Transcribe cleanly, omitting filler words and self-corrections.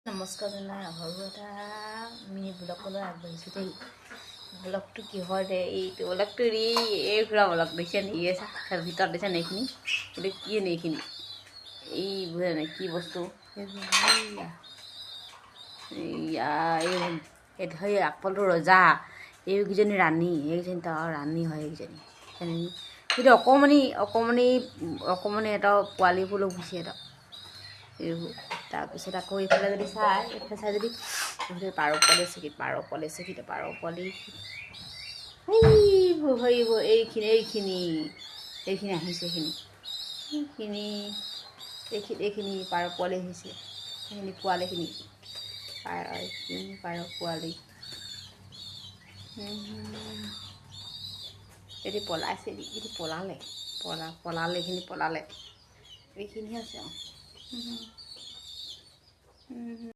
নমস্কাৰ জনাই সৰু এটা মিনি ব্লগলৈ আগবাঢ়িছোঁ দেই। ব্লগটো কিহৰ দে এইটো ব্লগটো এই ঘূৰা ব্লগ দিছে নি ভিতৰত দিছে নে এইখিনি এইটো কি নে এইখিনি এই বুজা নাই কি বস্তু এই আপলটো ৰজা এইকেইজনী ৰাণী এইকেইজনী তাৰ ৰাণী হয় এইকেইজনী কিন্তু অকণমানি এটা পোৱালিবোৰ লগ গুচি এটা এইবোৰ তাৰপিছত আকৌ এইফালে যদি এইফালে চাই যদি পাৰ পোৱালি চিকিত পাৰ পোৱালি এইখিনি আহিছে এইখিনি পাৰ পোৱালি আহিছে সেইখিনি পোৱালিখিনি পাৰ পোৱালি এটি পলাইছে এটি পলালে এইখিনি পলালে এইখিনিহে আছে আৰু